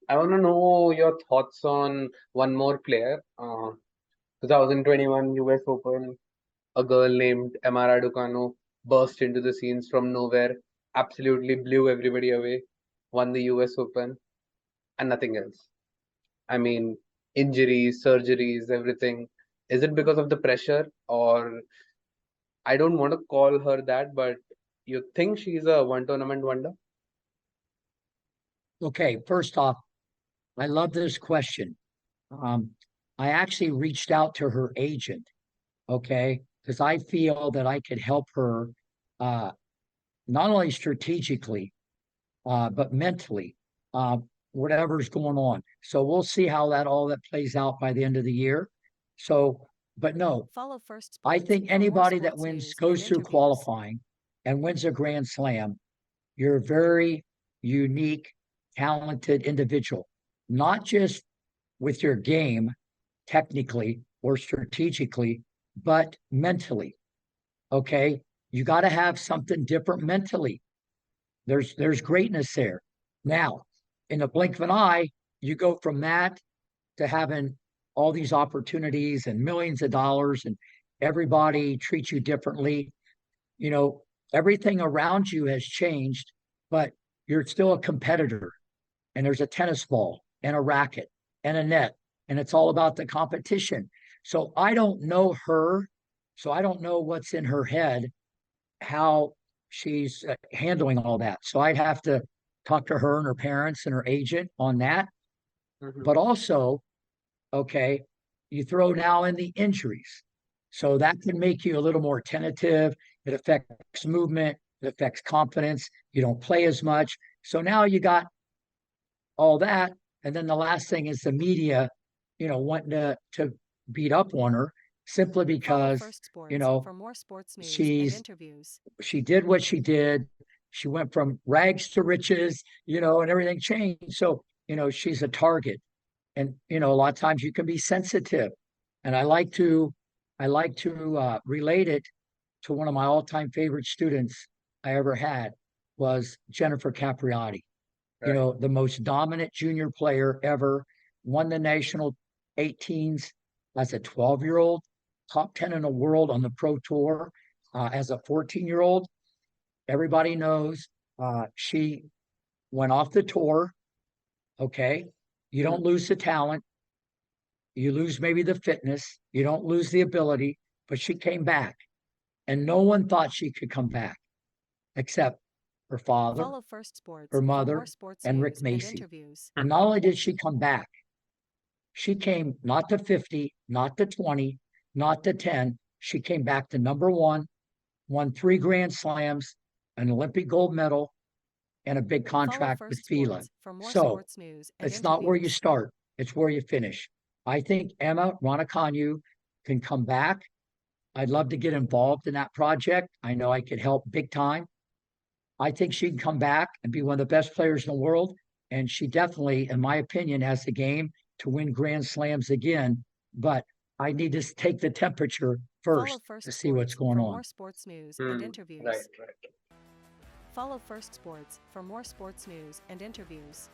I want to know your thoughts on one more player. 2021 US Open, a girl named Emma Raducanu burst into the scenes from nowhere, absolutely blew everybody away, won the US Open, and nothing else. I mean, injuries, surgeries, everything. Is it because of the pressure, or I don't want to call her that, but you think she's a one tournament wonder? Okay, first off, I love this question. I actually reached out to her agent, okay, because I feel that I could help her uh, not only strategically, but mentally, uh, whatever's going on. So we'll see how all that plays out by the end of the year. So, but no, Follow First I Sports think for more anybody that sports news goes and through interviews. qualifying and wins a Grand Slam, you're a very unique, talented individual, not just with your game, technically or strategically, but mentally. Okay. You got to have something different mentally. There's greatness there. Now, in the blink of an eye, you go from that to having all these opportunities and millions of dollars, and everybody treats you differently. You know, everything around you has changed, but you're still a competitor. And there's a tennis ball and a racket and a net, and it's all about the competition. So I don't know her. So I don't know what's in her head, how she's handling all that. So I'd have to talk to her and her parents and her agent on that. Mhm. But also, okay, you throw now in the injuries. So that can make you a little more tentative. It affects movement, it affects confidence. You don't play as much. So now you got all that. And then the last thing is the media, wanting to beat up on her simply Follow because, FirstSportz for more sports news and she's interviews. she did what she did. She went from rags to riches, and everything changed. So, she's a target. And, a lot of times you can be sensitive. And I like to relate it to one of my all-time favorite students I ever had was Jennifer Capriati. Right. The most dominant junior player ever, won the national 18s as a 12-year-old, top 10 in the world on the pro tour as a 14-year-old. Everybody knows she went off the tour. Okay. You don't lose the talent. You lose maybe the fitness. You don't lose the ability, but she came back. And no one thought she could come back except her father, Follow FirstSportz her for more mother, sports and news Rick and Macci. interviews. And not only did she come back, she came not to 50, not to 20, not to 10. She came back to number one, won 3 Grand Slams, an Olympic gold medal, and a big Follow contract with FILA. FirstSportz for more So sports news and it's not where you interviews. start, it's where you finish. I think Emma Raducanu can come back. I'd love to get involved in that project. I know I could help big time. I think she can come back and be one of the best players in the world. And she definitely, in my opinion, has the game to win Grand Slams again. But I need to take the temperature Follow first to see what's FirstSportz going for on. more sports news and Right, interviews. right. Follow FirstSportz for more sports news and interviews.